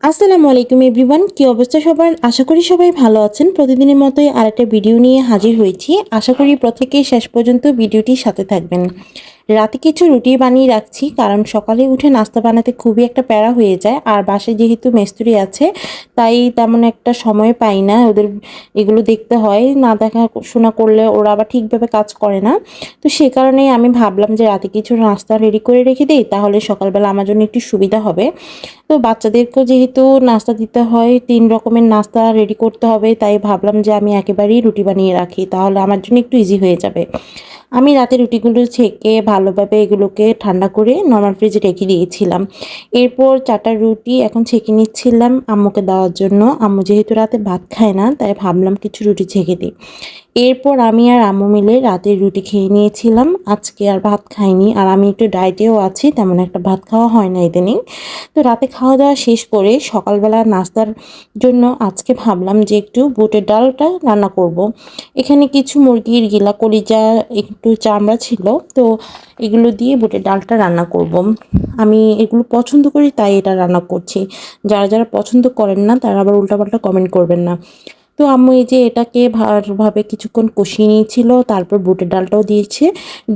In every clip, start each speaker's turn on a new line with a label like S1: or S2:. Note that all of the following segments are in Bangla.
S1: আসসালামু আলাইকুম এভরিওয়ান, কি অবস্থা সবার? আশা করি সবাই ভালো আছেন। প্রতিদিনের মতোই আরেকটা ভিডিও নিয়ে হাজির হয়েছি। আশা করি প্রত্যেকেই শেষ পর্যন্ত ভিডিওটির সাথে থাকবেন। রাতে কিছু রুটি বানিয়ে রাখছি, কারণ সকালে উঠে নাস্তা বানাতে খুবই একটা প্যারা হয়ে যায়। আর বাসায় যেহেতু মিস্ত্রি আছে, তাই তেমন একটা সময় পাই না। ওদের এগুলো দেখতে হয়, না দেখাশোনা করলে ওরা আবার ঠিকভাবে কাজ করে না। তো সে কারণেই আমি ভাবলাম যে রাতে কিছু নাস্তা রেডি করে রেখে দিই, তাহলে সকালবেলা আমার জন্য একটু সুবিধা হবে। তো বাচ্চাদেরকেও যেহেতু নাস্তা দিতে হয়, ৩ রকমের নাস্তা রেডি করতে হবে, তাই ভাবলাম যে আমি একেবারেই রুটি বানিয়ে রাখি, তাহলে আমার জন্য একটু ইজি হয়ে যাবে। আমি রাতে রুটিগুলো ছেঁকে ভালোভাবে এগুলোকে ঠান্ডা করে নরমাল ফ্রিজে রেখে দিয়েছিলাম। এরপর ৪টা রুটি এখন ছেঁকে নিচ্ছিলাম আম্মুকে দেওয়ার জন্য। আম্মু যেহেতু রাতে ভাত খায় না, তাই ভাবলাম কিছু রুটি ছেঁকে দিই। এরপর আমি আর আম্মু মিলে রাতের রুটি খেয়ে নিয়েছিলাম। আজকে আর ভাত খাইনি, আর আমি একটু ডায়েটেও আছি, তেমন একটা ভাত খাওয়া হয় না ইদানিং। তো রাতে খাওয়া দাওয়া শেষ করে সকালবেলা নাস্তার জন্য আজকে ভাবলাম যে একটু বুটের ডালটা রান্না করব। এখানে কিছু মুরগির গিলা কলিজা, একটু চামড়া ছিল, তো এগুলো দিয়ে বুটের ডালটা রান্না করব। আমি এগুলো পছন্দ করি, তাই এটা রান্না করছি। যারা যারা পছন্দ করেন না, তারা আবার উল্টাপাল্টা কমেন্ট করবেন না। তো আম্মু এই যে এটাকে ভালোভাবে কিছুক্ষণ কষিয়ে নিয়েছিল, তারপর বুটের ডালটাও দিয়েছে,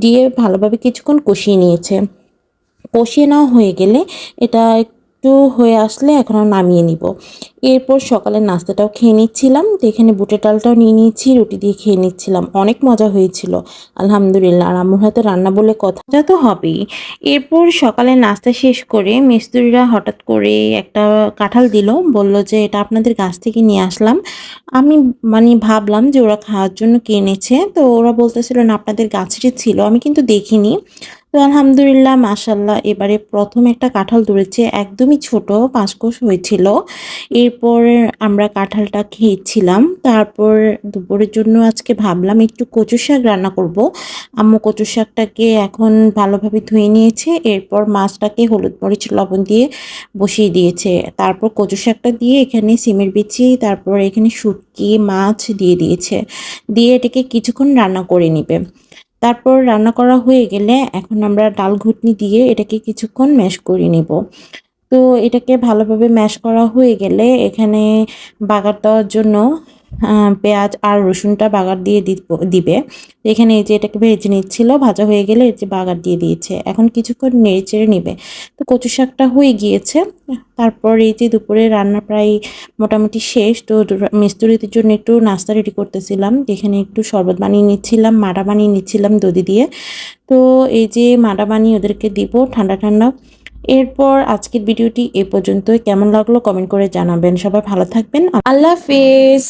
S1: দিয়ে ভালোভাবে কিছুক্ষণ কষিয়ে নিয়েছে। কষিয়ে নেওয়া হয়ে গেলে এটা একটু হয়ে আসলে এখন নামিয়ে নিব। এরপর সকালের নাস্তাটাও খেয়ে নিচ্ছিলাম। তো এখানে বুটের ডালটাও নিয়ে নিয়েছি, রুটি দিয়ে খেয়ে নিচ্ছিলাম। অনেক মজা হয়েছিল আলহামদুলিল্লাহ। আর আম্মুর হাতে রান্না বলে কথা, মজা তো হবেই। এরপর সকালের নাস্তা শেষ করে মিস্ত্রিরা হঠাৎ করে একটা কাঁঠাল দিল, বলল যে এটা আপনাদের গাছ থেকে নিয়ে আসলাম। আমি ভাবলাম যে ওরা খাওয়ার জন্য কিনেছে, তো ওরা বলতেছিল না আপনাদের গাছেরই ছিল, আমি কিন্তু দেখিনি। তো আলহামদুলিল্লাহ, মাশাল্লাহ, এবারে প্রথম একটা কাঁঠাল ধরেছে, একদমই ছোট, 5 কোষ হয়েছিল। এরপর আমরা কাঁঠালটা খেয়েছিলাম। তারপর দুপুরের জন্য আজকে ভাবলাম একটু কচু শাক রান্না করব। আম্মু কচু শাকটাকে এখন ভালোভাবে ধুয়ে নিয়েছে, এরপর মাছটাকে হলুদ মরিচ লবণ দিয়ে বসিয়ে দিয়েছে। তারপর কচু শাকটা দিয়ে এখানে সিমের বিচি, তারপর এখানে শুটকি মাছ দিয়ে দিয়েছে, দিয়ে এটাকে কিছুক্ষণ রান্না করে নিবে। তারপর রান্না করা হয়ে গেলে এখন আমরা ডাল ঘুটনি দিয়ে এটাকে কিছুক্ষণ ম্যাশ করে নিব। তো এটাকে ভালোভাবে ম্যাশ করা হয়ে গেলে এখানে বাগার দেওয়ার জন্য পেঁয়াজ আর রসুনটা বাগার দিয়ে দিবে। তো এখানে এই যে এটাকে ভেজে নিচ্ছিল, ভাজা হয়ে গেলে এই যে বাগার দিয়ে দিয়েছে, এখন কিছুক্ষণ নেড়ে চেড়ে নিবে। তো কচু শাকটা হয়ে গিয়েছে। তারপর এই যে দুপুরে রান্না প্রায় মোটামুটি শেষ। তো মিস্ত্রিদের জন্য একটু নাস্তা রেডি করতেছিলাম, এখানে একটু শরবত বানিয়ে নিচ্ছিলাম, মাটা বানিয়ে নিচ্ছিলাম দধি দিয়ে। তো এই যে মাটা বানিয়ে ওদেরকে দিব ঠান্ডা ঠান্ডা। এরপর আজকের ভিডিওটি এ পর্যন্তই। কেমন লাগলো কমেন্ট করে জানাবেন। সবাই ভালো থাকবেন। আল্লাহ হাফেজ।